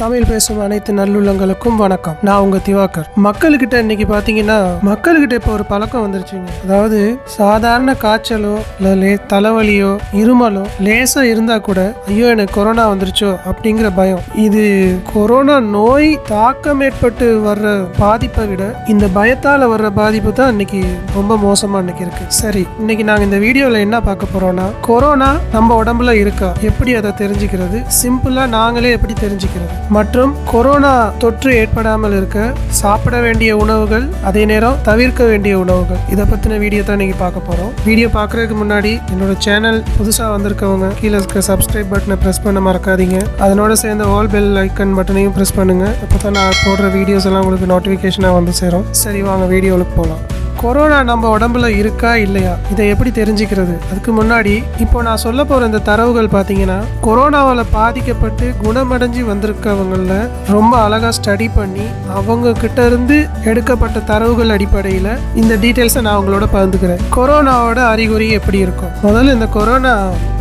தமிழ் பேசும் அனைத்து நல்லுள்ளங்களுக்கும் வணக்கம். நான் உங்க திவாகர். மக்கள்கிட்ட இன்னைக்கு பாத்தீங்கன்னா மக்கள்கிட்ட இப்போ ஒரு பழக்கம் வந்துருச்சுங்க. அதாவது சாதாரண காய்ச்சலோ இல்ல தலைவலியோ இருமலோ லேசா இருந்தா கூட ஐயோ எனக்கு கொரோனா வந்துருச்சோ அப்படிங்கிற பயம். இது கொரோனா நோய் தாக்கம் ஏற்பட்டு வர்ற பாதிப்பை விட இந்த பயத்தால வர்ற பாதிப்பு தான் இன்னைக்கு ரொம்ப மோசமா இன்னைக்கு இருக்கு. சரி, இன்னைக்கு நாங்க இந்த வீடியோல என்ன பார்க்க போறோம்னா, கொரோனா நம்ம உடம்புல இருக்கா, எப்படி அதை தெரிஞ்சுக்கிறது, சிம்பிளா நாங்களே எப்படி தெரிஞ்சுக்கிறது, மற்றும் கொரோனா தொற்று ஏற்படாமல் இருக்க சாப்பிட வேண்டிய உணவுகள், அதே நேரம் தவிர்க்க வேண்டிய உணவுகள், இதை பத்தின வீடியோ தான் இன்னைக்கு பார்க்க போறோம். வீடியோ பார்க்கறதுக்கு முன்னாடி என்னோட சேனல் புதுசா வந்திருக்கவங்க கீழே இருக்க சப்ஸ்கிரைப் பட்டனை பிரஸ் பண்ண மறக்காதீங்க. அதனோட சேர்ந்த ஆல் பெல் ஐக்கன் பட்டனையும் பிரஸ் பண்ணுங்க. அப்பதான் நான் போடுற வீடியோஸ் எல்லாம் உங்களுக்கு நோட்டிபிகேஷனா வந்து சேரும். சரி, வாங்க வீடியோவுக்கு போகலாம். கொரோனா நம்ம உடம்புல இருக்கா இல்லையா, இதை எப்படி தெரிஞ்சுக்கிறது? அதுக்கு முன்னாடி இப்போ நான் சொல்ல போற இந்த தரவுகள் பார்த்தீங்கன்னா, கொரோனாவால் பாதிக்கப்பட்டு குணமடைஞ்சு வந்திருக்கவங்கள ரொம்ப அழகா ஸ்டடி பண்ணி அவங்க கிட்ட இருந்து எடுக்கப்பட்ட தரவுகள் அடிப்படையில் இந்த டீட்டெயில்ஸை நான் உங்களோட பகிர்ந்துக்கிறேன். கொரோனாவோட அறிகுறி எப்படி இருக்கும்? முதல்ல இந்த கொரோனா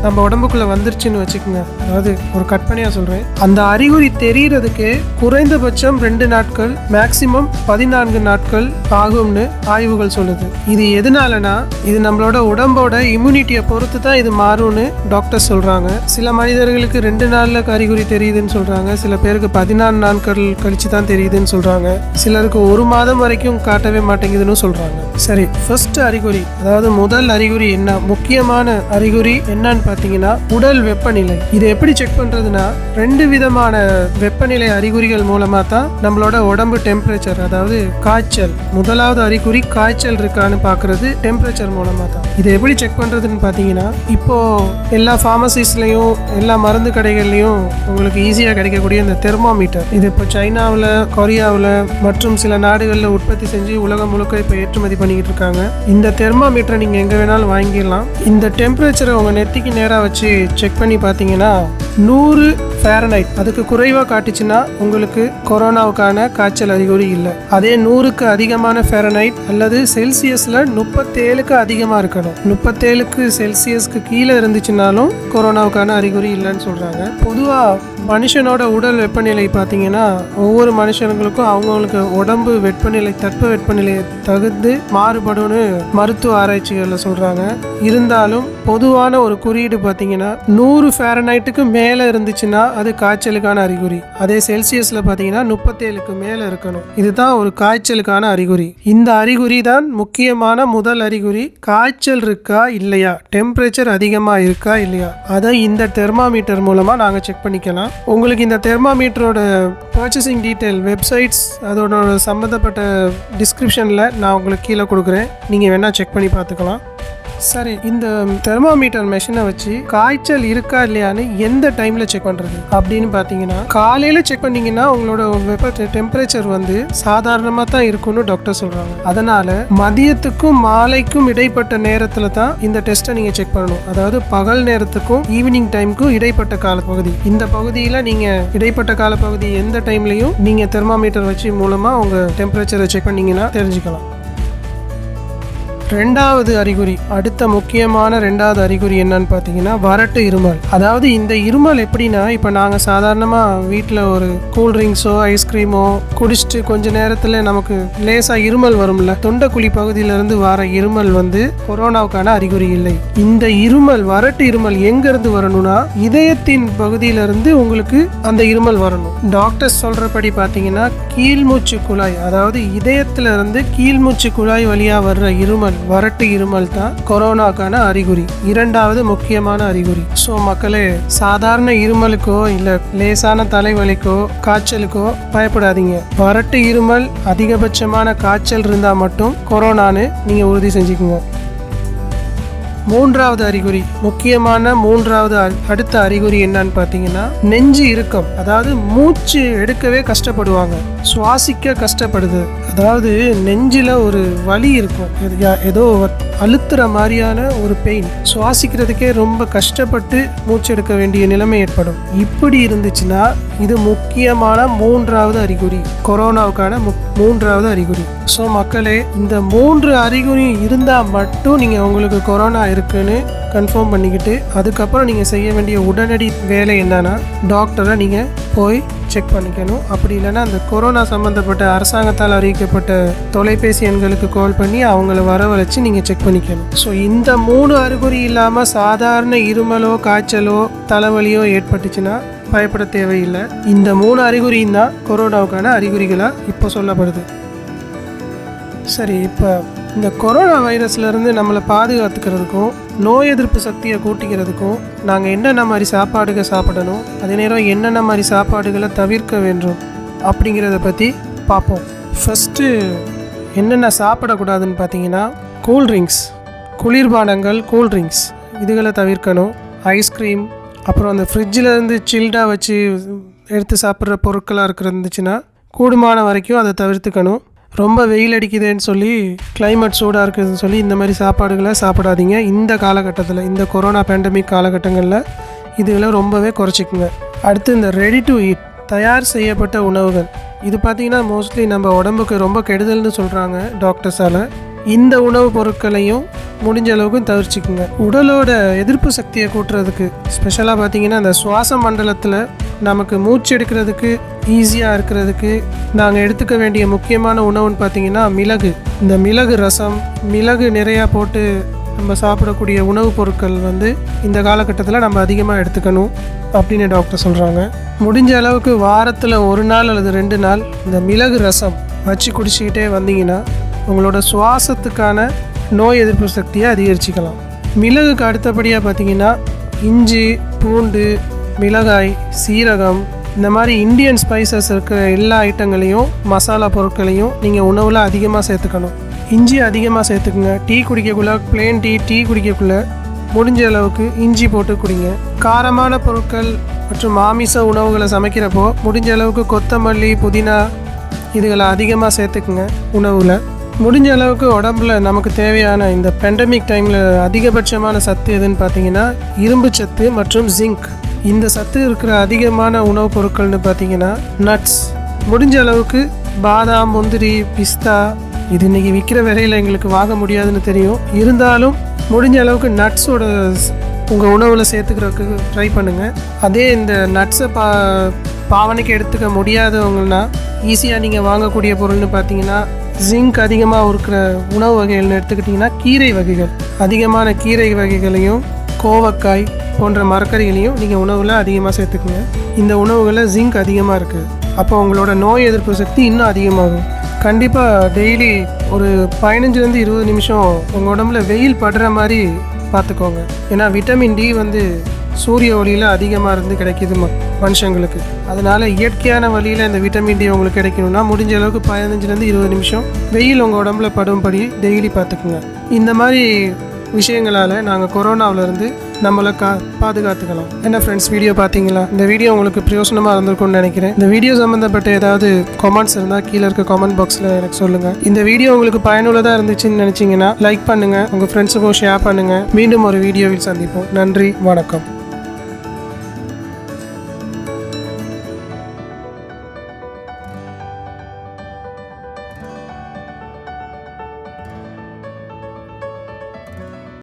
நம்ம உடம்புக்குள்ள வந்துருச்சுன்னு வச்சுக்கோங்க. அதாவது ஒரு கற்பனையா சொல்றேன், அந்த அறிகுறி தெரியறதுக்கு குறைந்தபட்சம் 2 நாட்கள், மேக்சிமம் 14 நாட்கள் ஆகும்னு ஆய்வுகள் சொல்லுது. இது எதனாலனா, இது நம்மளோட உடம்போட இம்யூனிட்டியை பொறுத்து தான் இது மாறும்னு டாக்டர் சொல்றாங்க. சில மனிதர்களுக்கு 2 நாள்ல அறிகுறி தெரியுதுன்னு சொல்றாங்க, சில பேருக்கு 14 நாட்கள் கழிச்சு தான் தெரியுதுன்னு சொல்றாங்க, சிலருக்கு 1 மாதம் வரைக்கும் காட்டவே மாட்டேங்குதுன்னு சொல்றாங்க. சரி, ஃபர்ஸ்ட் அறிகுறி, அதாவது முதல் அறிகுறி என்ன, முக்கியமான அறிகுறி என்னன்னு பார்த்தீங்கன்னா உடல் வெப்பநிலை. இதை எப்படி செக் பண்றதுன்னா, 2 விதமான வெப்பநிலை அறிகுறிகள் மூலமா தான் நம்மளோட உடம்பு டெம்பரேச்சர், அதாவது காய்ச்சல், முதலாவது அறிகுறி காய்ச்சல் இருக்கான்னு பார்க்கறது டெம்பரேச்சர் மூலமா தான். இதை எப்படி செக் பண்றதுன்னு பார்த்தீங்கன்னா, இப்போ எல்லா ஃபார்மசிஸ்லையும் எல்லா மருந்து கடைகள்லையும் உங்களுக்கு ஈஸியாக கிடைக்கக்கூடிய இந்த தெர்மோமீட்டர், இது இப்போ சைனாவில், கொரியாவில் மற்றும் சில நாடுகளில் உற்பத்தி செஞ்சு உலகம் முழுக்க இப்போ ஏற்றுமதி பண்ணிக்கிட்டு இருக்காங்க. இந்த தெர்மோமீட்டரை நீங்கள் எங்கே வேணாலும் வாங்கிடலாம். இந்த டெம்பரேச்சரை உங்கள் நெத்திக்கு நேராக வச்சு செக் பண்ணி பார்த்தீங்கன்னா 100 ஃபாரன்ஹைட் அதுக்கு குறைவாக காட்டுச்சுன்னா உங்களுக்கு கொரோனாவுக்கான காய்ச்சல் அறிகுறி இல்லை. அதே 100க்கு அதிகமான ஃபாரன்ஹைட் அல்லது செல்சியஸில் 37க்கு அதிகமாக இருக்கணும். 37க்கு செல்சியஸ்க்கு கீழே இருந்துச்சுனாலும் கொரோனாவுக்கான அறிகுறி இல்லைன்னு சொல்கிறாங்க. பொதுவாக மனுஷனோட உடல் வெப்பநிலை பார்த்தீங்கன்னா ஒவ்வொரு மனுஷனுங்களுக்கும் அவங்களுக்கு உடம்பு வெப்பநிலை, தட்ப வெப்பநிலையை தகுந்து மாறுபடும்னு மருத்துவ ஆராய்ச்சிகளில் சொல்கிறாங்க. இருந்தாலும் பொதுவான ஒரு குறியீடு பார்த்தீங்கன்னா 100 ஃபாரன்ஹைட்டுக்கு மேலே இருந்துச்சுன்னா அது காய்ச்சலுக்கான அறிகுறி. அதே செல்சியஸில் பார்த்தீங்கன்னா 37க்கு மேலே இருக்கணும். இதுதான் ஒரு காய்ச்சலுக்கான அறிகுறி. இந்த அறிகுறி தான் முக்கியமான முதல் அறிகுறி. காய்ச்சல் இருக்கா இல்லையா, டெம்பரேச்சர் அதிகமாக இருக்கா இல்லையா, அதை இந்த தெர்மாமீட்டர் மூலமாக நாங்கள் செக் பண்ணிக்கலாம். உங்களுக்கு இந்த தெர்மாமீட்டரோட பர்ச்சேசிங் டீட்டெயில், வெப்சைட்ஸ், அதோட சம்மந்தப்பட்ட டிஸ்கிரிப்ஷனில் நான் உங்களுக்கு கீழே கொடுக்குறேன். நீங்கள் வேணால் செக் பண்ணி பார்த்துக்கலாம். சரி, இந்த தெர்மோமீட்டர் மெஷினை வச்சு காய்ச்சல் இருக்கா இல்லையான்னு எந்த டைமில் செக் பண்ணுறது அப்படின்னு பார்த்தீங்கன்னா, காலையில் செக் பண்ணிங்கன்னா உங்களோட டெம்பரேச்சர் வந்து சாதாரணமாக தான் இருக்கும்னு டாக்டர் சொல்கிறாங்க. அதனால் மதியத்துக்கும் மாலைக்கும் இடைப்பட்ட நேரத்தில் தான் இந்த டெஸ்ட்டை நீங்கள் செக் பண்ணணும். அதாவது பகல் நேரத்துக்கும் ஈவினிங் டைமுக்கும் இடைப்பட்ட காலப்பகுதி. இந்த பகுதியில் நீங்கள் இடைப்பட்ட காலப்பகுதி எந்த டைம்லையும் நீங்கள் தெர்மோமீட்டர் வச்சு மூலமாக உங்கள் டெம்பரேச்சரை செக் பண்ணிங்கன்னா தெரிஞ்சுக்கலாம். 2வது அறிகுறி, அடுத்த முக்கியமான 2வது அறிகுறி என்னன்னு பார்த்தீங்கன்னா வறட்டு இருமல். அதாவது இந்த இருமல் எப்படின்னா, இப்போ நாங்கள் சாதாரணமாக வீட்டில் ஒரு கூல்ட்ரிங்க்ஸோ ஐஸ்கிரீமோ குடிச்சிட்டு கொஞ்ச நேரத்தில் நமக்கு லேசாக இருமல் வரும்ல, தொண்டைக்குழி பகுதியிலேருந்து வர இருமல் வந்து கொரோனாவுக்கான அறிகுறி இல்லை. இந்த இருமல், வறட்டு இருமல் எங்கேருந்து வரணும்னா இதயத்தின் பகுதியிலிருந்து உங்களுக்கு அந்த இருமல் வரணும். டாக்டர்ஸ் சொல்கிறபடி பார்த்தீங்கன்னா கீழ்மூச்சு குழாய், அதாவது இதயத்திலிருந்து கீழ்மூச்சு குழாய் வழியாக வர்ற இருமல், வறட்டு இருமல் தான் கொரோனாக்கான அறிகுறி, 2வது முக்கியமான அறிகுறி. ஸோ மக்களே, சாதாரண இருமலுக்கோ இல்லை லேசான தலைவலிக்கோ காய்ச்சலுக்கோ பயப்படாதீங்க. வறட்டு இருமல், அதிகபட்சமான காய்ச்சல் இருந்தால் மட்டும் கொரோனான்னு நீங்கள் உறுதி செஞ்சுக்கோங்க. 3வது அறிகுறி, முக்கியமான 3வது அடுத்த அறிகுறி என்னன்னு பார்த்தீங்கன்னா நெஞ்சு இறுக்கம். அதாவது மூச்சு எடுக்கவே கஷ்டப்படுவாங்க, சுவாசிக்க கஷ்டப்படுது. அதாவது நெஞ்சில் ஒரு வலி இருக்கும், ஏதோ அழுத்துற மாதிரியான ஒரு பெயின், சுவாசிக்கிறதுக்கே ரொம்ப கஷ்டப்பட்டு மூச்சு எடுக்க வேண்டிய நிலைமை ஏற்படும். இப்படி இருந்துச்சுன்னா இது முக்கியமான 3வது அறிகுறி, கொரோனாவுக்கான 3வது அறிகுறி. ஸோ மக்களே, இந்த 3 அறிகுறி இருந்தால் மட்டும் நீங்கள் உங்களுக்கு கொரோனா இருக்குன்னு கன்ஃபார்ம் பண்ணிக்கிட்டு அதுக்கப்புறம் நீங்கள் செய்ய வேண்டிய உடனடி வேலை என்னன்னா, டாக்டரை நீங்கள் போய் செக் பண்ணிக்கணும். அப்படி இல்லைன்னா அந்த கொரோனா சம்மந்தப்பட்ட அரசாங்கத்தால் அறிவிக்கப்பட்ட தொலைபேசி எண்களுக்கு கால் பண்ணி அவங்கள வரவழைச்சு நீங்கள் செக் பண்ணிக்கணும். ஸோ இந்த 3 அறிகுறி இல்லாமல் சாதாரண இருமலோ காய்ச்சலோ தலைவலியோ ஏற்பட்டுச்சுன்னா பயப்பட தேவையில்லை. இந்த 3 அறிகுறியும் தான் கொரோனாவுக்கான அறிகுறிகளாக இப்போ சொல்லப்படுது. சரி, இப்போ இந்த கொரோனா வைரஸ்லேருந்து நம்மளை பாதுகாத்துக்கிறதுக்கும் நோய் எதிர்ப்பு சக்தியை கூட்டிக்கிறதுக்கும் நாங்கள் என்னென்ன மாதிரி சாப்பாடுகள் சாப்பிடணும், அதே நேரம் என்னென்ன மாதிரி சாப்பாடுகளை தவிர்க்க வேண்டும் அப்படிங்கிறத பற்றி பார்ப்போம். ஃபஸ்ட்டு என்னென்ன சாப்பிடக்கூடாதுன்னு பார்த்தீங்கன்னா, கூல்ட்ரிங்க்ஸ், குளிர்பானங்கள், கூல்ட்ரிங்க்ஸ் இதுகளை தவிர்க்கணும். ஐஸ்கிரீம், அப்புறம் அந்த ஃப்ரிட்ஜிலேருந்து சில்டாக வச்சு எடுத்து சாப்பிட்ற பொருட்களாக இருந்துச்சுன்னா கூடுமான வரைக்கும் அதை தவிர்த்துக்கணும். ரொம்ப வெயில் அடிக்குதுன்னு சொல்லி கிளைமேட் சூடாக இருக்குதுன்னு சொல்லி இந்த மாதிரி சாப்பாடுகளை சாப்பிடாதீங்க. இந்த காலகட்டத்தில், இந்த கொரோனா பேண்டமிக் காலகட்டங்களில் இதுகளை ரொம்பவே குறைச்சிக்குங்க. அடுத்து இந்த ரெடி டு ஈட், தயார் செய்யப்பட்ட உணவுகள், இது பார்த்திங்கன்னா மோஸ்ட்லி நம்ம உடம்புக்கு ரொம்ப கெடுதல்னு சொல்கிறாங்க டாக்டர்ஸால். இந்த உணவுப் பொருட்களையும் முடிஞ்ச அளவுக்கு தவிர்த்துக்குங்க. உடலோட எதிர்ப்பு சக்தியை கூட்டுறதுக்கு ஸ்பெஷலாக பார்த்திங்கன்னா அந்த சுவாச மண்டலத்தில் நமக்கு மூச்சு எடுக்கிறதுக்கு ஈஸியாக இருக்கிறதுக்கு நாங்கள் எடுத்துக்க வேண்டிய முக்கியமான உணவுன்னு பார்த்திங்கன்னா மிளகு. இந்த மிளகு ரசம், மிளகு நிறையா போட்டு நம்ம சாப்பிடக்கூடிய உணவுப் பொருட்கள் இந்த காலகட்டத்தில் நம்ம அதிகமாக எடுத்துக்கணும் அப்படின்னு டாக்டர் சொல்கிறாங்க. முடிஞ்ச அளவுக்கு வாரத்தில் 1 நாள் அல்லது 2 நாள் இந்த மிளகு ரசம் வச்சு குடிச்சிக்கிட்டே வந்தீங்கன்னா உங்களோட சுவாசத்துக்கான நோய் எதிர்ப்பு சக்தியை அதிகரிச்சிக்கலாம். மிளகுக்கு அடுத்தபடியாக பார்த்திங்கன்னா இஞ்சி, பூண்டு, மிளகாய், சீரகம், இந்த மாதிரி இந்தியன் ஸ்பைசஸ் இருக்கிற எல்லா ஐட்டங்களையும் மசாலா பொருட்களையும் நீங்கள் உணவில் அதிகமாக சேர்த்துக்கணும். இஞ்சி அதிகமாக சேர்த்துக்குங்க. டீ குடிக்கக்குள்ள, பிளேன் டீ குடிக்கக்குள்ள முடிஞ்ச அளவுக்கு இஞ்சி போட்டு குடிங்க. காரமான பொருட்கள் மற்றும் மாமிச உணவுகளை சமைக்கிறப்போ முடிஞ்ச அளவுக்கு கொத்தமல்லி, புதினா இதுகளை அதிகமாக சேர்த்துக்குங்க உணவில். முடிஞ்ச அளவுக்கு உடம்புல நமக்கு தேவையான இந்த பேண்டமிக் டைமில் அதிகபட்சமான சத்து எதுன்னு பார்த்தீங்கன்னா இரும்பு சத்து மற்றும் ஜிங்க். இந்த சத்து இருக்கிற அதிகமான உணவுப் பொருட்கள்னு பார்த்தீங்கன்னா நட்ஸ். முடிஞ்ச அளவுக்கு பாதாம், முந்திரி, பிஸ்தா இது இன்றைக்கி விற்கிற விலையில் எங்களுக்கு வாங்க முடியாதுன்னு தெரியும். இருந்தாலும் முடிஞ்ச அளவுக்கு நட்ஸோட உங்கள் உணவில் சேர்த்துக்கிறதுக்கு ட்ரை பண்ணுங்கள். அதே இந்த நட்ஸை பாவனைக்கு எடுத்துக்க முடியாதவங்கன்னா ஈஸியாக நீங்கள் வாங்கக்கூடிய பொருள்னு பார்த்தீங்கன்னா ஜிங்க் அதிகமாக இருக்கிற உணவு வகைகள்னு எடுத்துக்கிட்டிங்கன்னா கீரை வகைகள், அதிகமான கீரை வகைகளையும் கோவக்காய் போன்ற மரக்கறிகளையும் நீங்கள் உணவில் அதிகமாக சேர்த்துக்குங்க. இந்த உணவுகளில் ஜிங்க் அதிகமாக இருக்குது. அப்போ உங்களோட நோய் எதிர்ப்பு சக்தி இன்னும் அதிகமாகும். கண்டிப்பாக டெய்லி ஒரு 15-20 நிமிஷம் உங்கள் உடம்புல வெயில் படுற மாதிரி பார்த்துக்கோங்க. ஏன்னா விட்டமின் டி சூரிய ஒளியில் அதிகமாக இருந்து கிடைக்கிது மனுஷங்களுக்கு. அதனால் இயற்கையான வழியில் இந்த விட்டமின் டி உங்களுக்கு கிடைக்கணும்னா முடிஞ்ச அளவுக்கு 15-20 நிமிஷம் வெயில் உங்கள் உடம்புல படும்படி டெய்லி பார்த்துக்குங்க. இந்த மாதிரி விஷயங்களால் நாங்கள் கொரோனாவிலேருந்து நம்மளை பாதுகாத்துக்கலாம். என்ன ஃப்ரெண்ட்ஸ், வீடியோ பார்த்தீங்களா? இந்த வீடியோ உங்களுக்கு பிரயோசனமாக இருந்திருக்கும்னு நினைக்கிறேன். இந்த வீடியோ சம்மந்தப்பட்ட ஏதாவது கமெண்ட்ஸ் இருந்தால் கீழே இருக்க கமெண்ட் பாக்ஸில் எனக்கு சொல்லுங்கள். இந்த வீடியோ உங்களுக்கு பயனுள்ளதாக இருந்துச்சுன்னு நினச்சிங்கன்னா லைக் பண்ணுங்கள், உங்கள் ஃப்ரெண்ட்ஸுக்கும் ஷேர் பண்ணுங்கள். மீண்டும் ஒரு வீடியோவில் சந்திப்போம். நன்றி, வணக்கம்.